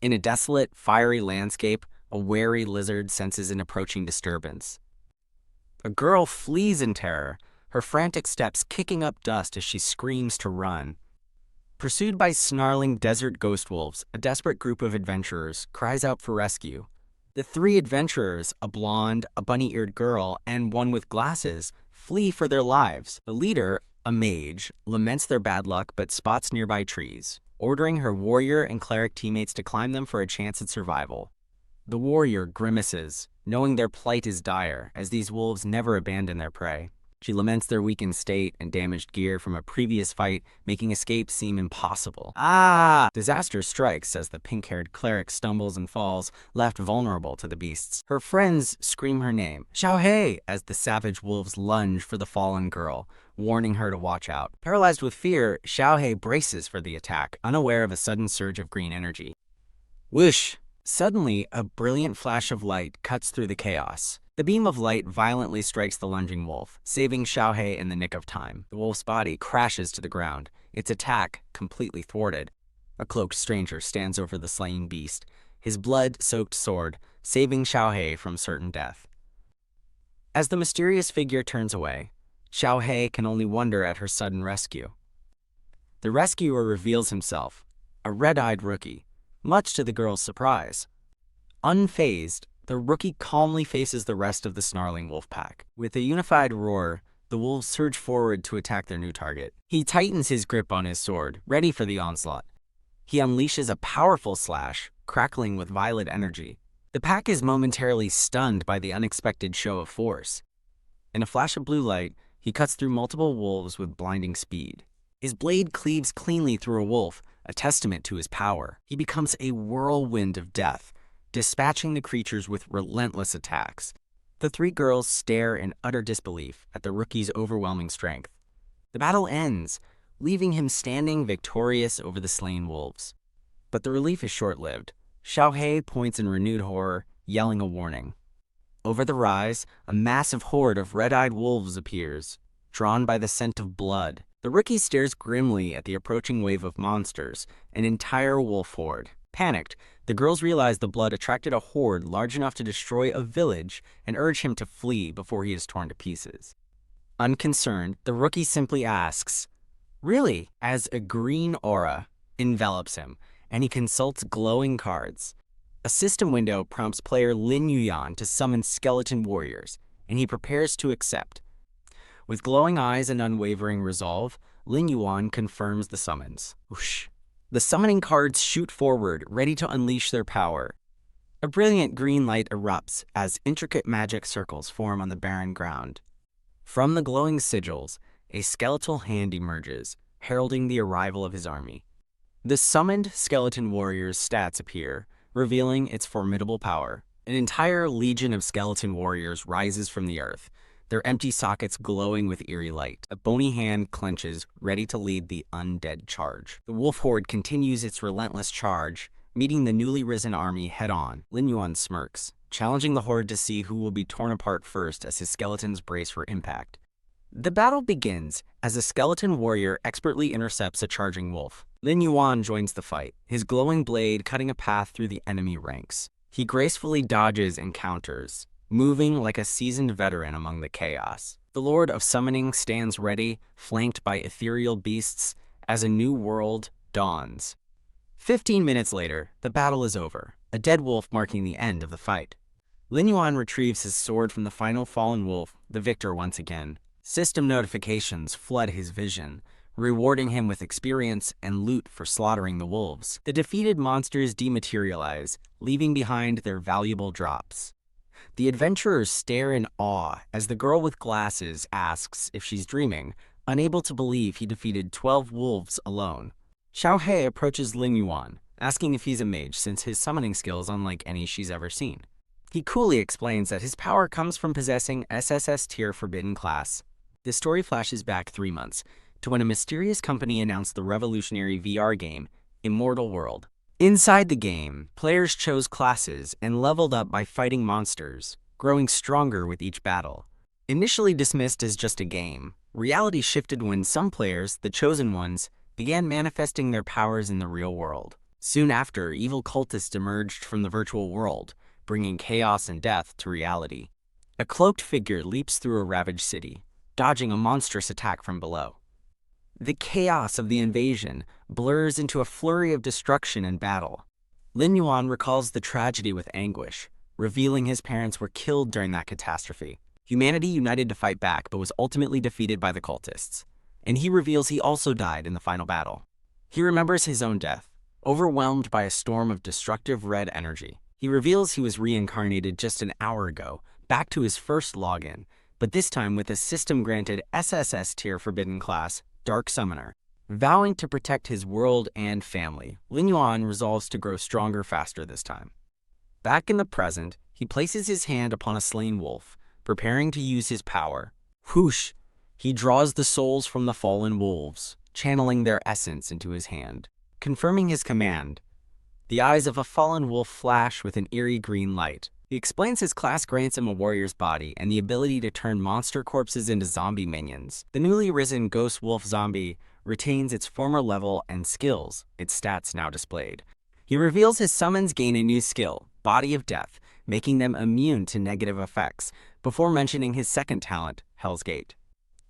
In a desolate, fiery landscape, a wary lizard senses an approaching disturbance. A girl flees in terror, her frantic steps kicking up dust as she screams to run. Pursued by snarling desert ghost wolves, a desperate group of adventurers cries out for rescue. The three adventurers, a blonde, a bunny-eared girl, and one with glasses, flee for their lives. The leader, a mage, laments their bad luck but spots nearby trees, ordering her warrior and cleric teammates to climb them for a chance at survival. The warrior grimaces, knowing their plight is dire, as these wolves never abandon their prey. She laments their weakened state and damaged gear from a previous fight, making escape seem impossible. Ah! Disaster strikes as the pink-haired cleric stumbles and falls, left vulnerable to the beasts. Her friends scream her name, Xiaohei, as the savage wolves lunge for the fallen girl, warning her to watch out. Paralyzed with fear, Xiaohei braces for the attack, unaware of a sudden surge of green energy. Whoosh! Suddenly, a brilliant flash of light cuts through the chaos. The beam of light violently strikes the lunging wolf, saving Xiaohei in the nick of time. The wolf's body crashes to the ground, its attack completely thwarted. A cloaked stranger stands over the slain beast, his blood-soaked sword saving Xiaohei from certain death. As the mysterious figure turns away, Xiaohei can only wonder at her sudden rescue. The rescuer reveals himself, a red-eyed rookie, much to the girl's surprise. Unfazed, the rookie calmly faces the rest of the snarling wolf pack. With a unified roar, the wolves surge forward to attack their new target. He tightens his grip on his sword, ready for the onslaught. He unleashes a powerful slash, crackling with violet energy. The pack is momentarily stunned by the unexpected show of force. In a flash of blue light, he cuts through multiple wolves with blinding speed. His blade cleaves cleanly through a wolf, a testament to his power. He becomes a whirlwind of death, dispatching the creatures with relentless attacks. The three girls stare in utter disbelief at the rookie's overwhelming strength. The battle ends, leaving him standing victorious over the slain wolves. But the relief is short-lived. Xiaohei points in renewed horror, yelling a warning. Over the rise, a massive horde of red-eyed wolves appears, drawn by the scent of blood. The rookie stares grimly at the approaching wave of monsters, an entire wolf horde. Panicked, the girls realize the blood attracted a horde large enough to destroy a village and urge him to flee before he is torn to pieces. Unconcerned, the rookie simply asks, "Really?" as a green aura envelops him, and he consults glowing cards. A system window prompts player Lin Yuan to summon skeleton warriors, and he prepares to accept. With glowing eyes and unwavering resolve, Lin Yuan confirms the summons. Whoosh. The summoning cards shoot forward, ready to unleash their power. A brilliant green light erupts as intricate magic circles form on the barren ground. From the glowing sigils, a skeletal hand emerges, heralding the arrival of his army. The summoned skeleton warrior's stats appear, revealing its formidable power. An entire legion of skeleton warriors rises from the earth, their empty sockets glowing with eerie light. A bony hand clenches, ready to lead the undead charge. The wolf horde continues its relentless charge, meeting the newly risen army head-on. Lin Yuan smirks, challenging the horde to see who will be torn apart first as his skeletons brace for impact. The battle begins as a skeleton warrior expertly intercepts a charging wolf. Lin Yuan joins the fight, his glowing blade cutting a path through the enemy ranks. He gracefully dodges and counters, moving like a seasoned veteran among the chaos. The Lord of Summoning stands ready, flanked by ethereal beasts, as a new world dawns. 15 minutes later, the battle is over, a dead wolf marking the end of the fight. Lin Yuan retrieves his sword from the final fallen wolf, the victor once again. System notifications flood his vision, rewarding him with experience and loot for slaughtering the wolves. The defeated monsters dematerialize, leaving behind their valuable drops. The adventurers stare in awe as the girl with glasses asks if she's dreaming, unable to believe he defeated 12 wolves alone. Xiaohei approaches Lin Yuan, asking if he's a mage since his summoning skill is unlike any she's ever seen. He coolly explains that his power comes from possessing SSS tier forbidden class. The story flashes back 3 months, to when a mysterious company announced the revolutionary VR game, Immortal World. Inside the game, players chose classes and leveled up by fighting monsters, growing stronger with each battle. Initially dismissed as just a game, reality shifted when some players, the chosen ones, began manifesting their powers in the real world. Soon after, evil cultists emerged from the virtual world, bringing chaos and death to reality. A cloaked figure leaps through a ravaged city, dodging a monstrous attack from below. The chaos of the invasion blurs into a flurry of destruction and battle. Lin Yuan recalls the tragedy with anguish, revealing his parents were killed during that catastrophe. Humanity united to fight back, but was ultimately defeated by the cultists. And he reveals he also died in the final battle. He remembers his own death, overwhelmed by a storm of destructive red energy. He reveals he was reincarnated just an hour ago, back to his first login, but this time with a system-granted SSS tier forbidden class, Dark Summoner. Vowing to protect his world and family, Lin Yuan resolves to grow stronger faster this time. Back in the present, he places his hand upon a slain wolf, preparing to use his power. Whoosh! He draws the souls from the fallen wolves, channeling their essence into his hand. Confirming his command, the eyes of a fallen wolf flash with an eerie green light. He explains his class grants him a warrior's body and the ability to turn monster corpses into zombie minions. The newly risen ghost wolf zombie retains its former level and skills, its stats now displayed. He reveals his summons gain a new skill, Body of Death, making them immune to negative effects, before mentioning his second talent, Hell's Gate.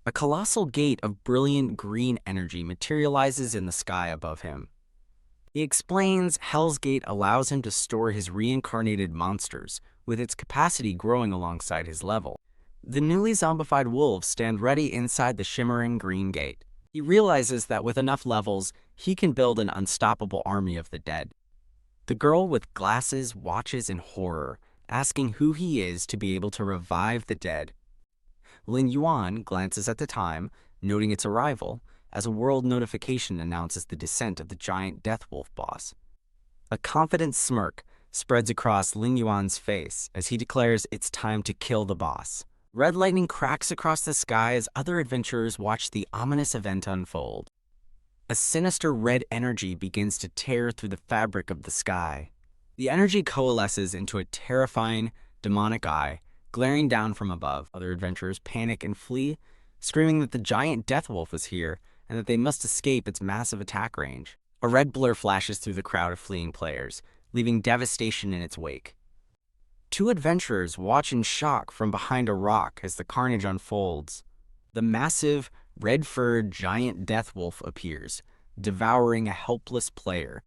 A colossal gate of brilliant green energy materializes in the sky above him. He explains Hell's Gate allows him to store his reincarnated monsters, with its capacity growing alongside his level. The newly zombified wolves stand ready inside the shimmering green gate. He realizes that with enough levels, he can build an unstoppable army of the dead. The girl with glasses watches in horror, asking who he is to be able to revive the dead. Lin Yuan glances at the time, noting its arrival, as a world notification announces the descent of the giant Death Wolf boss. A confident smirk spreads across Lin Yuan's face as he declares it's time to kill the boss. Red lightning cracks across the sky as other adventurers watch the ominous event unfold. A sinister red energy begins to tear through the fabric of the sky. The energy coalesces into a terrifying, demonic eye, glaring down from above. Other adventurers panic and flee, screaming that the giant Death Wolf is here and that they must escape its massive attack range. A red blur flashes through the crowd of fleeing players, leaving devastation in its wake. Two adventurers watch in shock from behind a rock as the carnage unfolds. The massive, red-furred giant Death Wolf appears, devouring a helpless player.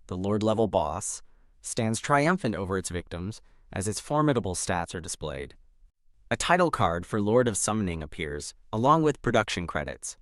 The Lord-level boss stands triumphant over its victims as its formidable stats are displayed. A title card for Lord of Summoning appears, along with production credits.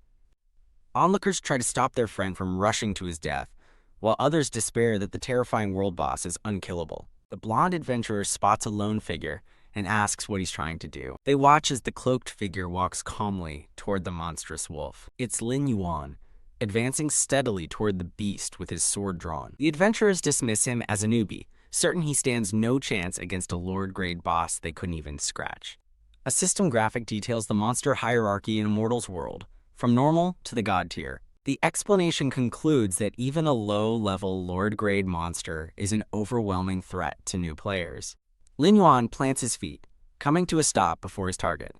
Onlookers try to stop their friend from rushing to his death, while others despair that the terrifying world boss is unkillable. The blonde adventurer spots a lone figure and asks what he's trying to do. They watch as the cloaked figure walks calmly toward the monstrous wolf. It's Lin Yuan, advancing steadily toward the beast with his sword drawn. The adventurers dismiss him as a newbie, certain he stands no chance against a Lord-grade boss they couldn't even scratch. A system graphic details the monster hierarchy in Immortal's world, from normal to the god tier. The explanation concludes that even a low-level Lord-grade monster is an overwhelming threat to new players. Lin Yuan plants his feet, coming to a stop before his target.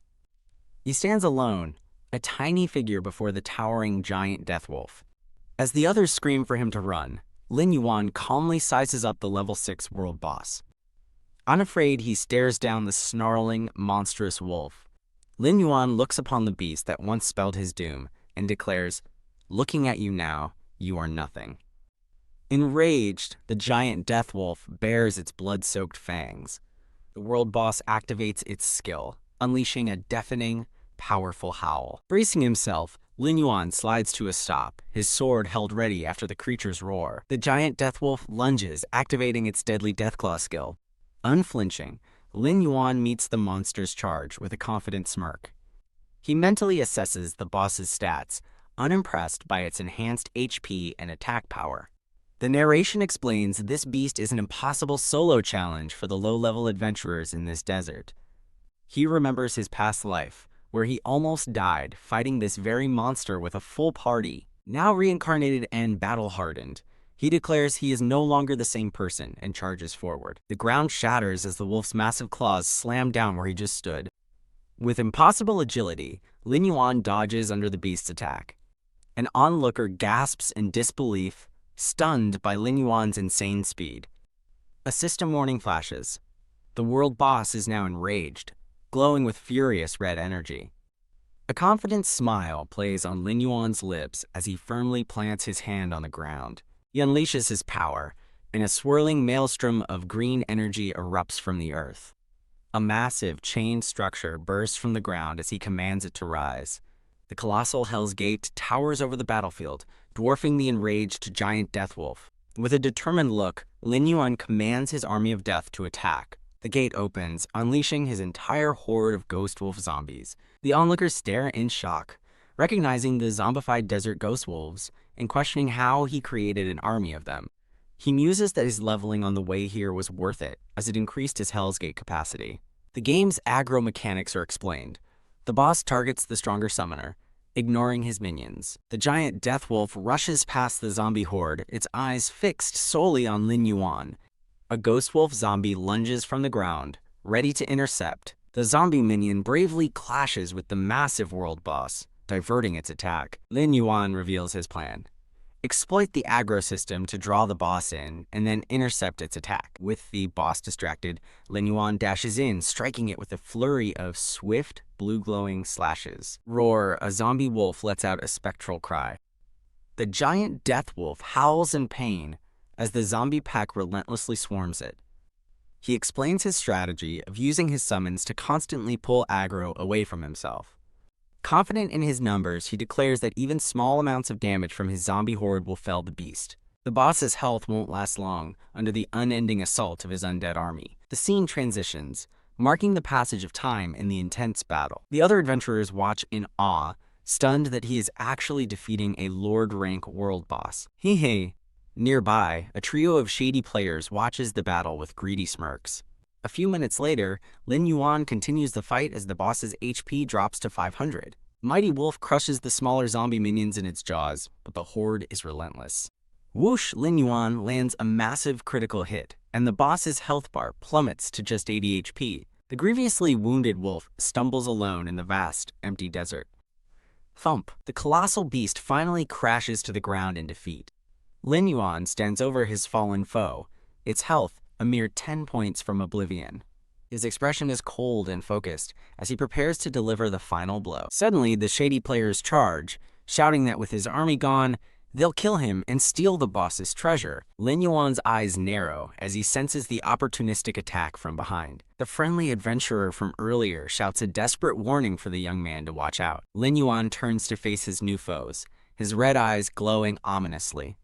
He stands alone, a tiny figure before the towering giant Death Wolf. As the others scream for him to run, Lin Yuan calmly sizes up the level 6 world boss. Unafraid, he stares down the snarling, monstrous wolf. Lin Yuan looks upon the beast that once spelled his doom and declares, "Looking at you now, you are nothing." Enraged, the giant Death Wolf bares its blood-soaked fangs. The world boss activates its skill, unleashing a deafening, powerful howl. Bracing himself, Lin Yuan slides to a stop, his sword held ready after the creature's roar. The giant Death Wolf lunges, activating its deadly Deathclaw skill. Unflinching, Lin Yuan meets the monster's charge with a confident smirk. He mentally assesses the boss's stats, unimpressed by its enhanced HP and attack power. The narration explains this beast is an impossible solo challenge for the low-level adventurers in this desert. He remembers his past life, where he almost died fighting this very monster with a full party. Now reincarnated and battle-hardened, he declares he is no longer the same person and charges forward. The ground shatters as the wolf's massive claws slam down where he just stood. With impossible agility, Lin Yuan dodges under the beast's attack. An onlooker gasps in disbelief, stunned by Lin Yuan's insane speed. A system warning flashes. The world boss is now enraged, glowing with furious red energy. A confident smile plays on Lin Yuan's lips as he firmly plants his hand on the ground. He unleashes his power, and a swirling maelstrom of green energy erupts from the earth. A massive chain structure bursts from the ground as he commands it to rise. The colossal Hell's Gate towers over the battlefield, dwarfing the enraged giant Deathwolf. With a determined look, Lin Yuan commands his army of death to attack. The gate opens, unleashing his entire horde of ghost wolf zombies. The onlookers stare in shock, recognizing the zombified desert ghost wolves and questioning how he created an army of them. He muses that his leveling on the way here was worth it, as it increased his Hell's Gate capacity. The game's aggro mechanics are explained. The boss targets the stronger summoner, ignoring his minions. The giant Deathwolf rushes past the zombie horde, its eyes fixed solely on Lin Yuan. A ghost wolf zombie lunges from the ground, ready to intercept. The zombie minion bravely clashes with the massive world boss, diverting its attack. Lin Yuan reveals his plan. Exploit the aggro system to draw the boss in, and then intercept its attack. With the boss distracted, Lin Yuan dashes in, striking it with a flurry of swift, blue-glowing slashes. Roar, a zombie wolf lets out a spectral cry. The giant death wolf howls in pain as the zombie pack relentlessly swarms it. He explains his strategy of using his summons to constantly pull aggro away from himself. Confident in his numbers, he declares that even small amounts of damage from his zombie horde will fell the beast. The boss's health won't last long under the unending assault of his undead army. The scene transitions, marking the passage of time in the intense battle. The other adventurers watch in awe, stunned that he is actually defeating a Lord-rank world boss. Hee. Nearby, a trio of shady players watches the battle with greedy smirks. A few minutes later, Lin Yuan continues the fight as the boss's HP drops to 500. Mighty Wolf crushes the smaller zombie minions in its jaws, but the horde is relentless. Whoosh, Lin Yuan lands a massive critical hit, and the boss's health bar plummets to just 80 HP. The grievously wounded wolf stumbles alone in the vast, empty desert. Thump! The colossal beast finally crashes to the ground in defeat. Lin Yuan stands over his fallen foe, its health a mere 10 points from oblivion. His expression is cold and focused as he prepares to deliver the final blow. Suddenly, the shady players charge, shouting that with his army gone, they'll kill him and steal the boss's treasure. Lin Yuan's eyes narrow as he senses the opportunistic attack from behind. The friendly adventurer from earlier shouts a desperate warning for the young man to watch out. Lin Yuan turns to face his new foes, his red eyes glowing ominously.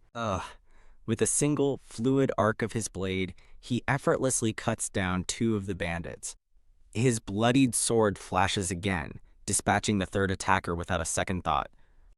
With a single, fluid arc of his blade, he effortlessly cuts down two of the bandits. His bloodied sword flashes again, dispatching the third attacker without a second thought.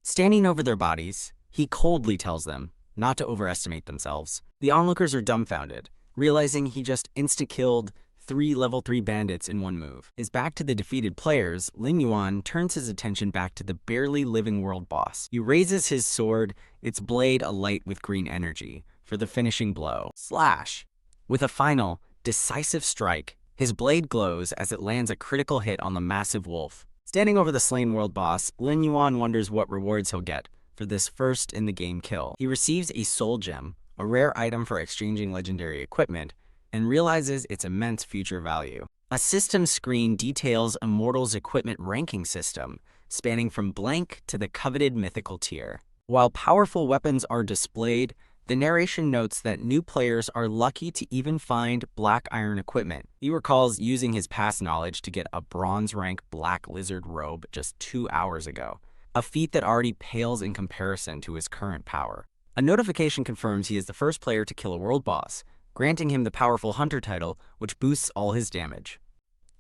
Standing over their bodies, he coldly tells them not to overestimate themselves. The onlookers are dumbfounded, realizing he just insta-killed 3 level 3 bandits in one move. His back to the defeated players, Lin Yuan turns his attention back to the barely living world boss. He raises his sword, its blade alight with green energy, for the finishing blow. Slash! With a final, decisive strike, his blade glows as it lands a critical hit on the massive wolf. Standing over the slain world boss, Lin Yuan wonders what rewards he'll get for this first-in-the-game kill. He receives a soul gem, a rare item for exchanging legendary equipment, and realizes its immense future value. A system screen details Immortal's equipment ranking system, spanning from blank to the coveted mythical tier. While powerful weapons are displayed, the narration notes that new players are lucky to even find black iron equipment. He recalls using his past knowledge to get a bronze rank black lizard robe just 2 hours ago, a feat that already pales in comparison to his current power. A notification confirms he is the first player to kill a world boss, granting him the powerful hunter title, which boosts all his damage.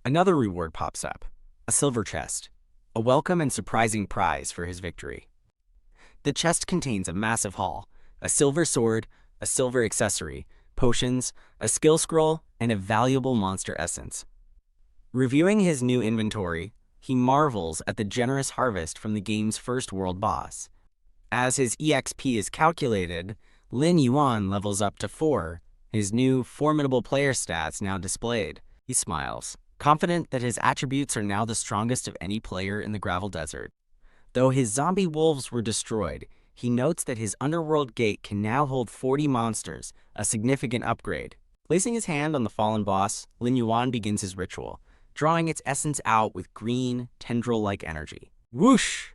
Another reward pops up, a silver chest, a welcome and surprising prize for his victory. The chest contains a massive haul, a silver sword, a silver accessory, potions, a skill scroll, and a valuable monster essence. Reviewing his new inventory, he marvels at the generous harvest from the game's first world boss. As his EXP is calculated, Lin Yuan levels up to 4, his new formidable player stats now displayed. He smiles, confident that his attributes are now the strongest of any player in the gravel desert. Though his zombie wolves were destroyed, he notes that his underworld gate can now hold 40 monsters, a significant upgrade. Placing his hand on the fallen boss, Lin Yuan begins his ritual, drawing its essence out with green, tendril-like energy. Whoosh!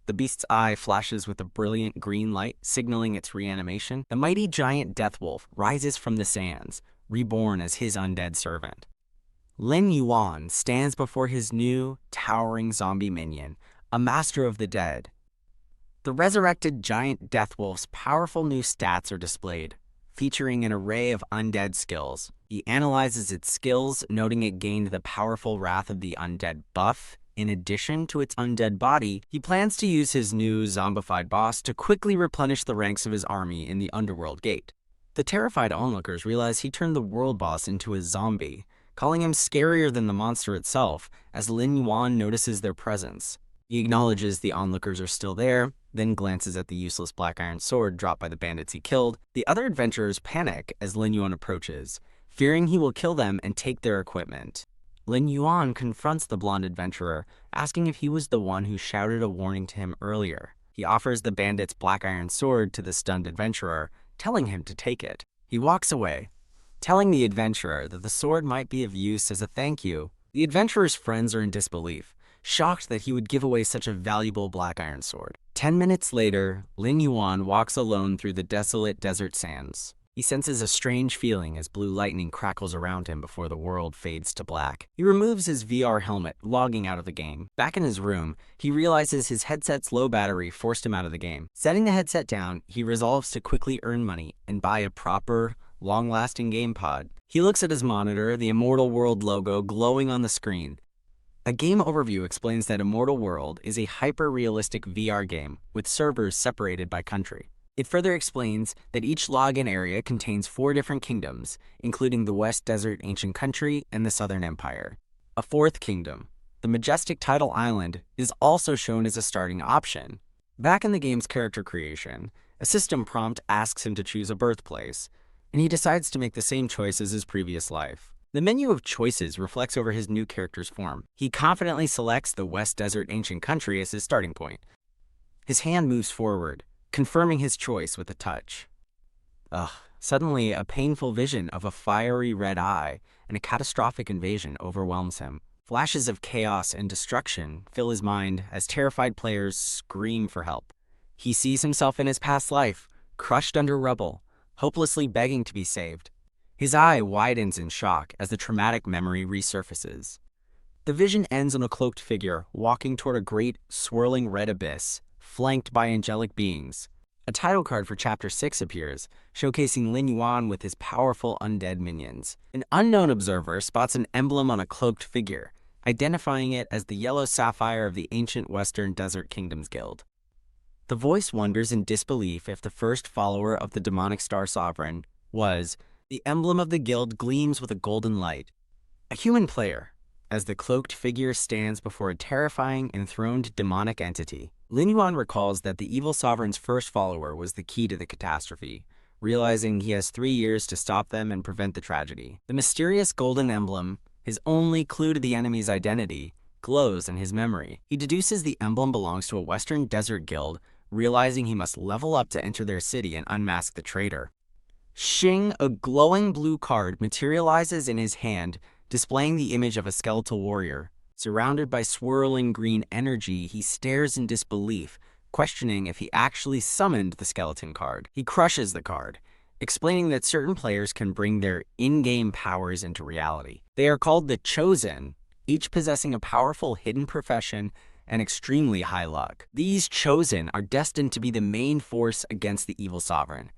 The beast's eye flashes with a brilliant green light, signaling its reanimation. The mighty giant death wolf rises from the sands, reborn as his undead servant. Lin Yuan stands before his new, towering zombie minion, a master of the dead. The resurrected giant death wolf's powerful new stats are displayed, featuring an array of undead skills. He analyzes its skills, noting it gained the powerful Wrath of the Undead buff. In addition to its undead body, he plans to use his new zombified boss to quickly replenish the ranks of his army in the Underworld Gate. The terrified onlookers realize he turned the world boss into a zombie, calling him scarier than the monster itself as Lin Yuan notices their presence. He acknowledges the onlookers are still there, then glances at the useless black iron sword dropped by the bandits he killed. The other adventurers panic as Lin Yuan approaches, fearing he will kill them and take their equipment. Lin Yuan confronts the blonde adventurer, asking if he was the one who shouted a warning to him earlier. He offers the bandit's black iron sword to the stunned adventurer, telling him to take it. He walks away, telling the adventurer that the sword might be of use as a thank you. The adventurer's friends are in disbelief, shocked that he would give away such a valuable black iron sword. 10 minutes later, Lin Yuan walks alone through the desolate desert sands. He senses a strange feeling as blue lightning crackles around him before the world fades to black. He removes his VR helmet, logging out of the game. Back in his room, he realizes his headset's low battery forced him out of the game. Setting the headset down, he resolves to quickly earn money and buy a proper, long-lasting game pod. He looks at his monitor, the Immortal World logo glowing on the screen. A game overview explains that Immortal World is a hyper-realistic VR game with servers separated by country. It further explains that each login area contains 4 different kingdoms, including the West Desert Ancient Country and the Southern Empire. A 4th kingdom, the majestic Tidal Island, is also shown as a starting option. Back in the game's character creation, a system prompt asks him to choose a birthplace, and he decides to make the same choice as his previous life. The menu of choices reflects over his new character's form. He confidently selects the West Desert Ancient Country as his starting point. His hand moves forward, confirming his choice with a touch. Suddenly, a painful vision of a fiery red eye and a catastrophic invasion overwhelms him. Flashes of chaos and destruction fill his mind as terrified players scream for help. He sees himself in his past life, crushed under rubble, hopelessly begging to be saved. His eye widens in shock as the traumatic memory resurfaces. The vision ends on a cloaked figure walking toward a great, swirling red abyss, flanked by angelic beings. A title card for Chapter 6 appears, showcasing Lin Yuan with his powerful undead minions. An unknown observer spots an emblem on a cloaked figure, identifying it as the yellow sapphire of the ancient Western Desert Kingdoms Guild. The voice wonders in disbelief if the first follower of the demonic Star Sovereign was. The emblem of the guild gleams with a golden light. A human player, as the cloaked figure stands before a terrifying, enthroned demonic entity. Lin Yuan recalls that the evil sovereign's first follower was the key to the catastrophe, realizing he has 3 years to stop them and prevent the tragedy. The mysterious golden emblem, his only clue to the enemy's identity, glows in his memory. He deduces the emblem belongs to a Western Desert Guild, realizing he must level up to enter their city and unmask the traitor. Shing, a glowing blue card, materializes in his hand, displaying the image of a skeletal warrior. Surrounded by swirling green energy, he stares in disbelief, questioning if he actually summoned the skeleton card. He crushes the card, explaining that certain players can bring their in-game powers into reality. They are called the Chosen, each possessing a powerful hidden profession and extremely high luck. These Chosen are destined to be the main force against the evil sovereign.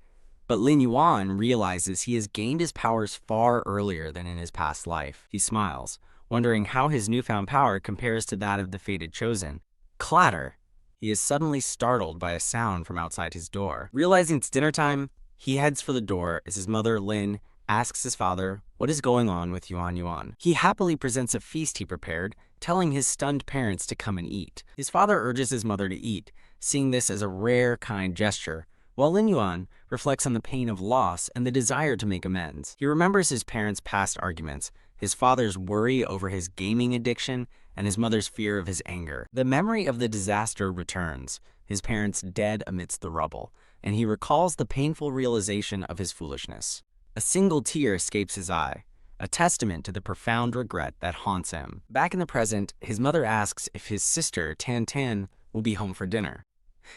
But Lin Yuan realizes he has gained his powers far earlier than in his past life. He smiles, wondering how his newfound power compares to that of the fated Chosen. Clatter! He is suddenly startled by a sound from outside his door. Realizing it's dinner time, he heads for the door as his mother, Lin, asks his father what is going on with Yuan. He happily presents a feast he prepared, telling his stunned parents to come and eat. His father urges his mother to eat, seeing this as a rare, kind gesture, while Lin Yuan reflects on the pain of loss and the desire to make amends. He remembers his parents' past arguments, his father's worry over his gaming addiction, and his mother's fear of his anger. The memory of the disaster returns, his parents dead amidst the rubble, and he recalls the painful realization of his foolishness. A single tear escapes his eye, a testament to the profound regret that haunts him. Back in the present, his mother asks if his sister, Tan will be home for dinner.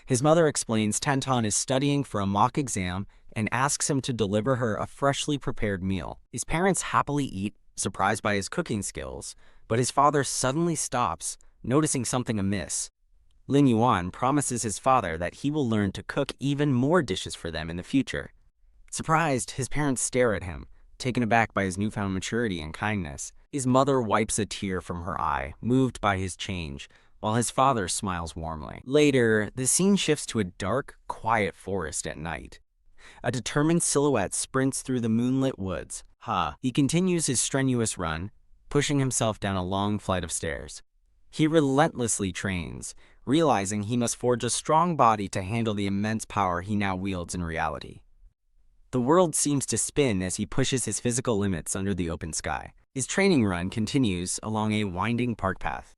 His mother explains Tan is studying for a mock exam and asks him to deliver her a freshly prepared meal. His parents happily eat, surprised by his cooking skills, but his father suddenly stops, noticing something amiss. Lin Yuan promises his father that he will learn to cook even more dishes for them in the future. Surprised, his parents stare at him, taken aback by his newfound maturity and kindness. His mother wipes a tear from her eye, moved by his change, while his father smiles warmly. Later, the scene shifts to a dark, quiet forest at night. A determined silhouette sprints through the moonlit woods. He continues his strenuous run, pushing himself down a long flight of stairs. He relentlessly trains, realizing he must forge a strong body to handle the immense power he now wields in reality. The world seems to spin as he pushes his physical limits under the open sky. His training run continues along a winding park path.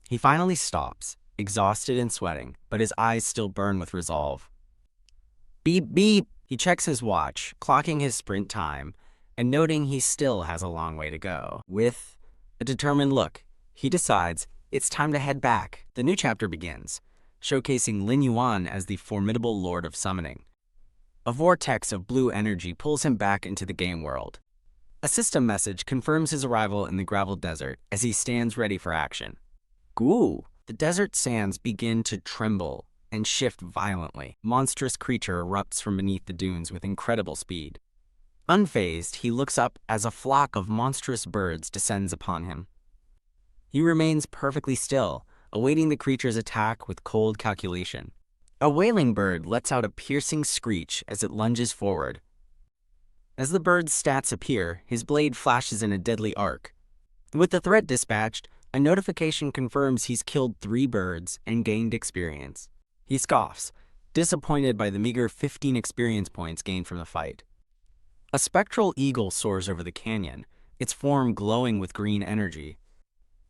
He finally stops, exhausted and sweating, but his eyes still burn with resolve. Beep, beep! He checks his watch, clocking his sprint time, and noting he still has a long way to go. With a determined look, he decides it's time to head back. The new chapter begins, showcasing Lin Yuan as the formidable Lord of Summoning. A vortex of blue energy pulls him back into the game world. A system message confirms his arrival in the gravel desert as he stands ready for action. Goo! The desert sands begin to tremble and shift violently. Monstrous creature erupts from beneath the dunes with incredible speed. Unfazed, he looks up as a flock of monstrous birds descends upon him. He remains perfectly still, awaiting the creature's attack with cold calculation. A wailing bird lets out a piercing screech as it lunges forward. As the bird's stats appear, his blade flashes in a deadly arc. With the threat dispatched, a notification confirms he's killed 3 birds and gained experience. He scoffs, disappointed by the meager 15 experience points gained from the fight. A spectral eagle soars over the canyon, its form glowing with green energy.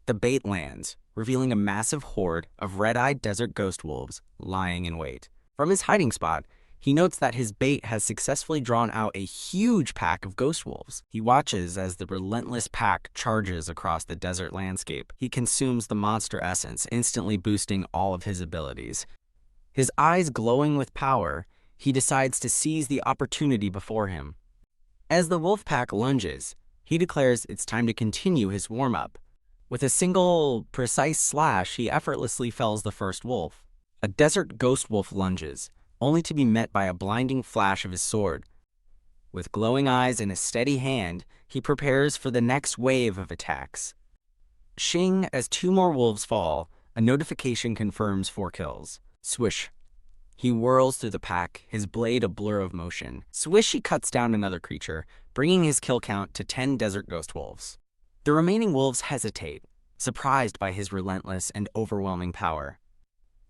The bait lands, revealing a massive horde of red-eyed desert ghost wolves lying in wait. From his hiding spot, he notes that his bait has successfully drawn out a huge pack of ghost wolves. He watches as the relentless pack charges across the desert landscape. He consumes the monster essence, instantly boosting all of his abilities. His eyes glowing with power, he decides to seize the opportunity before him. As the wolf pack lunges, he declares it's time to continue his warm-up. With a single, precise slash, he effortlessly fells the first wolf. A desert ghost wolf lunges, only to be met by a blinding flash of his sword. With glowing eyes and a steady hand, he prepares for the next wave of attacks. Shing, as 2 more wolves fall, a notification confirms 4 kills. Swish. He whirls through the pack, his blade a blur of motion. Swish, he cuts down another creature, bringing his kill count to 10 desert ghost wolves. The remaining wolves hesitate, surprised by his relentless and overwhelming power.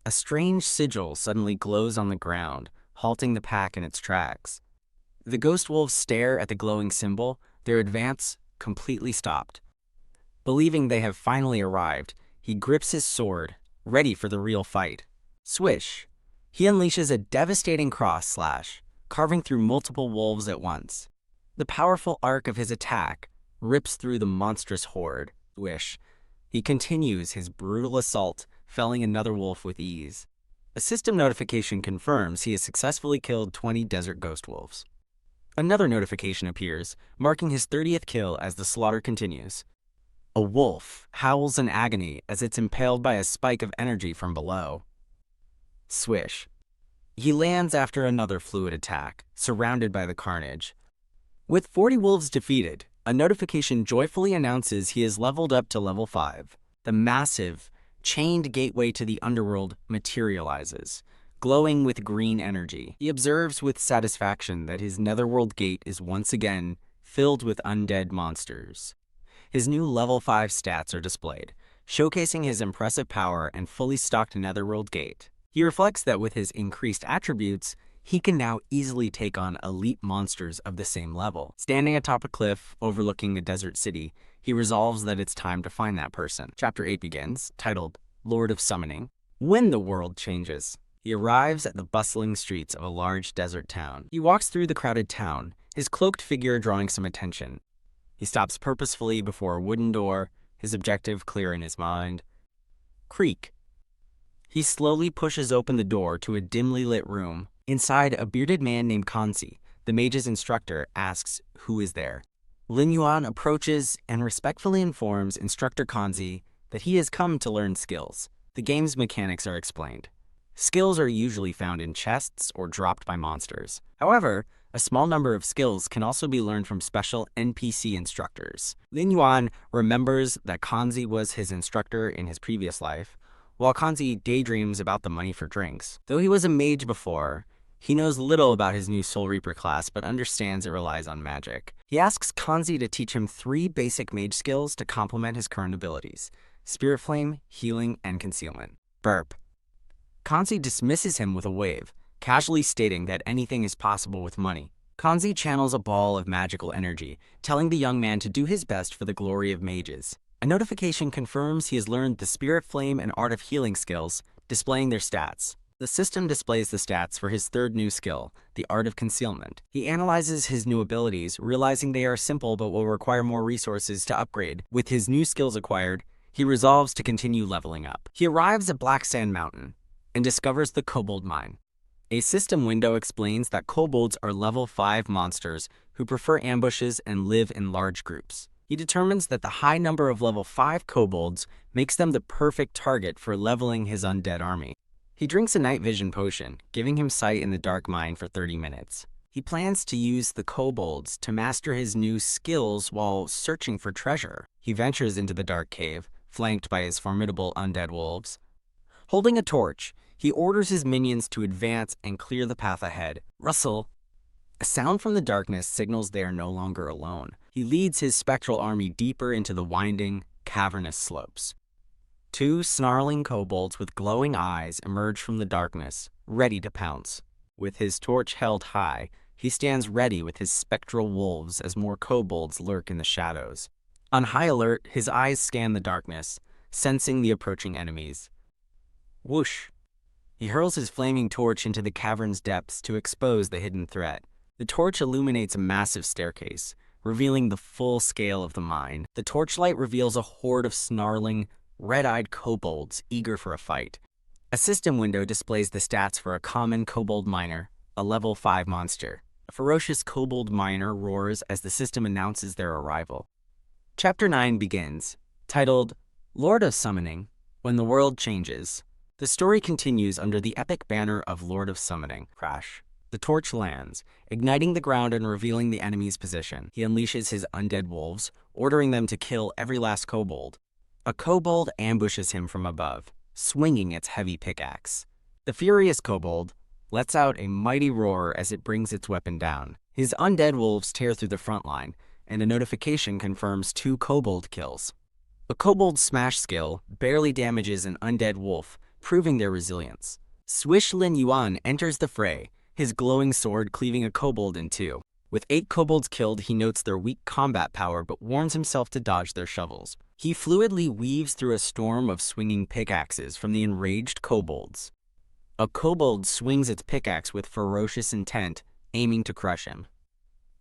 A strange sigil suddenly glows on the ground, halting the pack in its tracks. The ghost wolves stare at the glowing symbol, their advance completely stopped. Believing they have finally arrived, he grips his sword, ready for the real fight. Swish! He unleashes a devastating cross slash, carving through multiple wolves at once. The powerful arc of his attack rips through the monstrous horde. Swish! He continues his brutal assault, felling another wolf with ease. A system notification confirms he has successfully killed 20 desert ghost wolves. Another notification appears, marking his 30th kill as the slaughter continues. A wolf howls in agony as it's impaled by a spike of energy from below. Swish! He lands after another fluid attack, surrounded by the carnage. With 40 wolves defeated, a notification joyfully announces he has leveled up to level 5. The massive, chained gateway to the underworld materializes, glowing with green energy. He observes with satisfaction that his netherworld gate is once again filled with undead monsters. His new level 5 stats are displayed, showcasing his impressive power and fully stocked netherworld gate. He reflects that with his increased attributes, he can now easily take on elite monsters of the same level. Standing atop a cliff overlooking a desert city, he resolves that it's time to find that person. Chapter 8 begins, titled Lord of Summoning. When the world changes. He arrives at the bustling streets of a large desert town. He walks through the crowded town, his cloaked figure drawing some attention. He stops purposefully before a wooden door, his objective clear in his mind. Creak. He slowly pushes open the door to a dimly lit room. Inside, a bearded man named Kanzi, the mage's instructor, asks who is there. Lin Yuan approaches and respectfully informs Instructor Kanzi that he has come to learn skills. The game's mechanics are explained. Skills are usually found in chests or dropped by monsters. However, a small number of skills can also be learned from special NPC instructors. Lin Yuan remembers that Kanzi was his instructor in his previous life, while Kanzi daydreams about the money for drinks. Though he was a mage before, he knows little about his new Soul Reaper class but understands it relies on magic. He asks Kanzi to teach him 3 basic mage skills to complement his current abilities: Spirit Flame, Healing, and Concealment. Burp. Kanzi dismisses him with a wave, casually stating that anything is possible with money. Kanzi channels a ball of magical energy, telling the young man to do his best for the glory of mages. A notification confirms he has learned the Spirit Flame and Art of Healing skills, displaying their stats. The system displays the stats for his 3rd new skill, the Art of Concealment. He analyzes his new abilities, realizing they are simple but will require more resources to upgrade. With his new skills acquired, he resolves to continue leveling up. He arrives at Black Sand Mountain and discovers the Cobalt Mine. A system window explains that kobolds are level 5 monsters who prefer ambushes and live in large groups. He determines that the high number of level 5 kobolds makes them the perfect target for leveling his undead army. He drinks a night vision potion, giving him sight in the dark mine for 30 minutes. He plans to use the kobolds to master his new skills while searching for treasure. He ventures into the dark cave, flanked by his formidable undead wolves. Holding a torch, he orders his minions to advance and clear the path ahead. Rustle. A sound from the darkness signals they are no longer alone. He leads his spectral army deeper into the winding, cavernous slopes. 2 snarling kobolds with glowing eyes emerge from the darkness, ready to pounce. With his torch held high, he stands ready with his spectral wolves as more kobolds lurk in the shadows. On high alert, his eyes scan the darkness, sensing the approaching enemies. Whoosh! He hurls his flaming torch into the cavern's depths to expose the hidden threat. The torch illuminates a massive staircase, revealing the full scale of the mine. The torchlight reveals a horde of snarling, red-eyed kobolds eager for a fight. A system window displays the stats for a common kobold miner, a level 5 monster. A ferocious kobold miner roars as the system announces their arrival. Chapter 9 begins, titled Lord of Summoning, When the World Changes. The story continues under the epic banner of Lord of Summoning. Crash. The torch lands, igniting the ground and revealing the enemy's position. He unleashes his undead wolves, ordering them to kill every last kobold. A kobold ambushes him from above, swinging its heavy pickaxe. The furious kobold lets out a mighty roar as it brings its weapon down. His undead wolves tear through the front line, and a notification confirms 2 kobold kills. A kobold smash skill barely damages an undead wolf, proving their resilience. Swish Lin Yuan enters the fray, his glowing sword cleaving a kobold in 2. With 8 kobolds killed, he notes their weak combat power but warns himself to dodge their shovels. He fluidly weaves through a storm of swinging pickaxes from the enraged kobolds. A kobold swings its pickaxe with ferocious intent, aiming to crush him.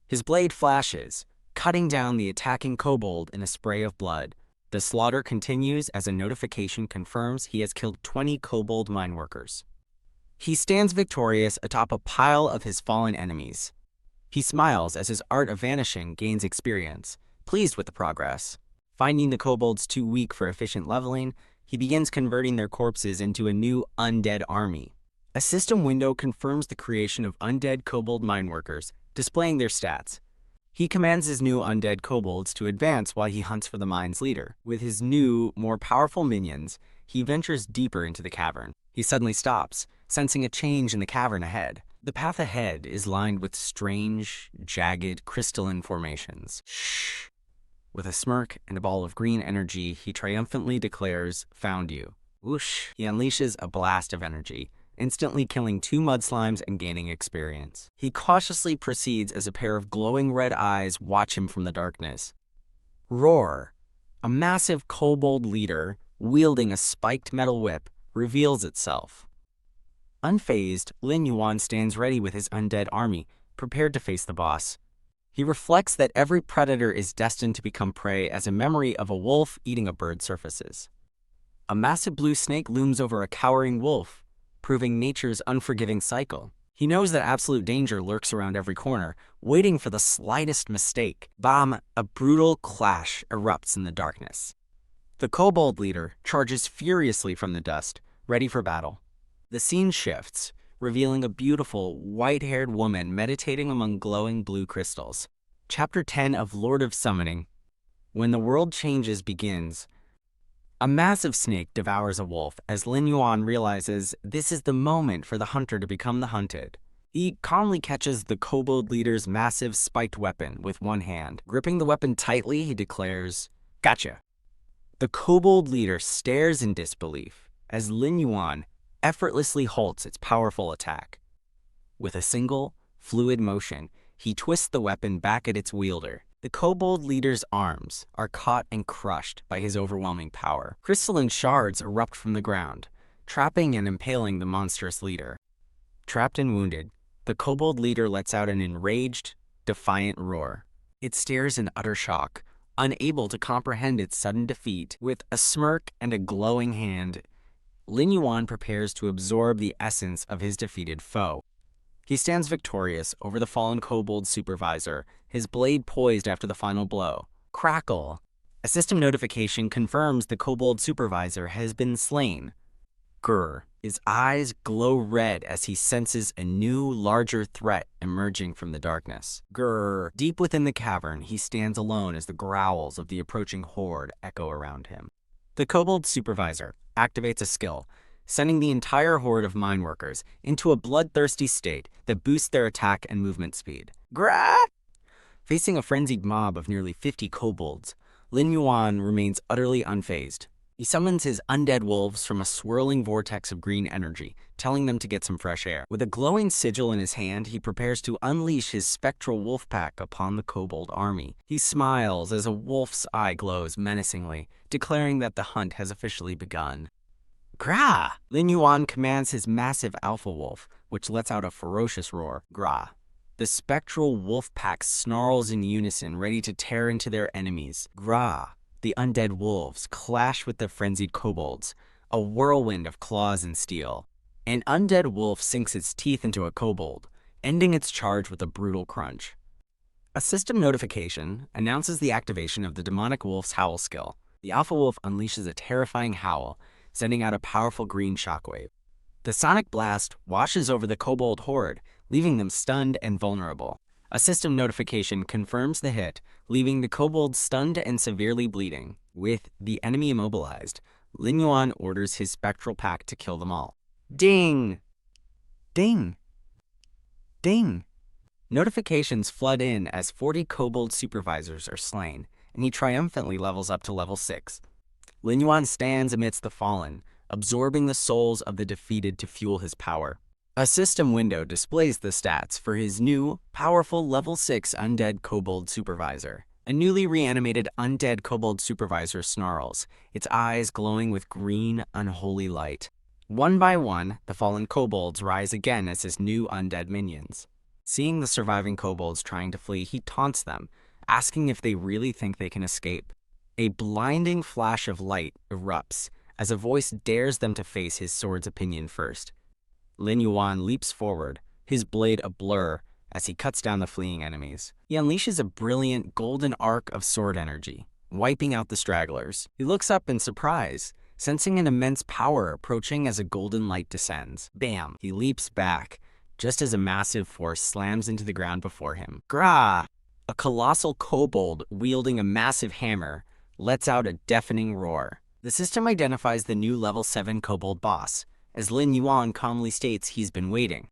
His blade flashes, cutting down the attacking kobold in a spray of blood. The slaughter continues as a notification confirms he has killed 20 kobold mineworkers. He stands victorious atop a pile of his fallen enemies. He smiles as his art of vanishing gains experience, pleased with the progress. Finding the kobolds too weak for efficient leveling, he begins converting their corpses into a new undead army. A system window confirms the creation of undead kobold mineworkers, displaying their stats. He commands his new undead kobolds to advance while he hunts for the mine's leader. With his new, more powerful minions, he ventures deeper into the cavern. He suddenly stops, sensing a change in the cavern ahead. The path ahead is lined with strange, jagged, crystalline formations. Shh! With a smirk and a ball of green energy, he triumphantly declares, "Found you." Whoosh! He unleashes a blast of energy, instantly killing 2 mud slimes and gaining experience. He cautiously proceeds as a pair of glowing red eyes watch him from the darkness. Roar! A massive kobold leader, wielding a spiked metal whip, reveals itself. Unfazed, Lin Yuan stands ready with his undead army, prepared to face the boss. He reflects that every predator is destined to become prey as a memory of a wolf eating a bird surfaces. A massive blue snake looms over a cowering wolf, proving nature's unforgiving cycle. He knows that absolute danger lurks around every corner, waiting for the slightest mistake. Bam! A brutal clash erupts in the darkness. The kobold leader charges furiously from the dust, ready for battle. The scene shifts, revealing a beautiful, white-haired woman meditating among glowing blue crystals. Chapter 10 of Lord of Summoning. When the world changes begins. A massive snake devours a wolf as Lin Yuan realizes this is the moment for the hunter to become the hunted. He calmly catches the kobold leader's massive spiked weapon with one hand. Gripping the weapon tightly, he declares, "Gotcha." The kobold leader stares in disbelief as Lin Yuan effortlessly halts its powerful attack. With a single, fluid motion, he twists the weapon back at its wielder. The kobold leader's arms are caught and crushed by his overwhelming power. Crystalline shards erupt from the ground, trapping and impaling the monstrous leader. Trapped and wounded, the kobold leader lets out an enraged, defiant roar. It stares in utter shock, unable to comprehend its sudden defeat. With a smirk and a glowing hand, Lin Yuan prepares to absorb the essence of his defeated foe. He stands victorious over the fallen kobold supervisor, his blade poised after the final blow. Crackle! A system notification confirms the kobold supervisor has been slain. Grr! His eyes glow red as he senses a new, larger threat emerging from the darkness. Grr! Deep within the cavern, he stands alone as the growls of the approaching horde echo around him. The kobold supervisor activates a skill, sending the entire horde of mine workers into a bloodthirsty state that boosts their attack and movement speed. Grah! Facing a frenzied mob of nearly 50 kobolds, Lin Yuan remains utterly unfazed. He summons his undead wolves from a swirling vortex of green energy, telling them to get some fresh air. With a glowing sigil in his hand, he prepares to unleash his spectral wolf pack upon the kobold army. He smiles as a wolf's eye glows menacingly, declaring that the hunt has officially begun. Grah! Lin Yuan commands his massive alpha wolf, which lets out a ferocious roar. Grah! The spectral wolf pack snarls in unison, ready to tear into their enemies. Grah! The undead wolves clash with the frenzied kobolds, a whirlwind of claws and steel. An undead wolf sinks its teeth into a kobold, ending its charge with a brutal crunch. A system notification announces the activation of the demonic wolf's howl skill. The alpha wolf unleashes a terrifying howl, sending out a powerful green shockwave. The sonic blast washes over the kobold horde, leaving them stunned and vulnerable. A system notification confirms the hit, leaving the kobolds stunned and severely bleeding. With the enemy immobilized, Lin Yuan orders his spectral pack to kill them all. Ding! Ding! Ding! Notifications flood in as 40 kobold supervisors are slain, and he triumphantly levels up to level 6. Lin Yuan stands amidst the fallen, absorbing the souls of the defeated to fuel his power. A system window displays the stats for his new, powerful level 6 undead kobold supervisor. A newly reanimated undead kobold supervisor snarls, its eyes glowing with green, unholy light. One by one, the fallen kobolds rise again as his new undead minions. Seeing the surviving kobolds trying to flee, he taunts them, asking if they really think they can escape. A blinding flash of light erupts as a voice dares them to face his sword's opinion first. Lin Yuan leaps forward, his blade a blur as he cuts down the fleeing enemies. He unleashes a brilliant golden arc of sword energy, wiping out the stragglers. He looks up in surprise, sensing an immense power approaching as a golden light descends. Bam! He leaps back, just as a massive force slams into the ground before him. Grah! A colossal kobold wielding a massive hammer lets out a deafening roar. The system identifies the new level 7 kobold boss, as Lin Yuan calmly states he's been waiting.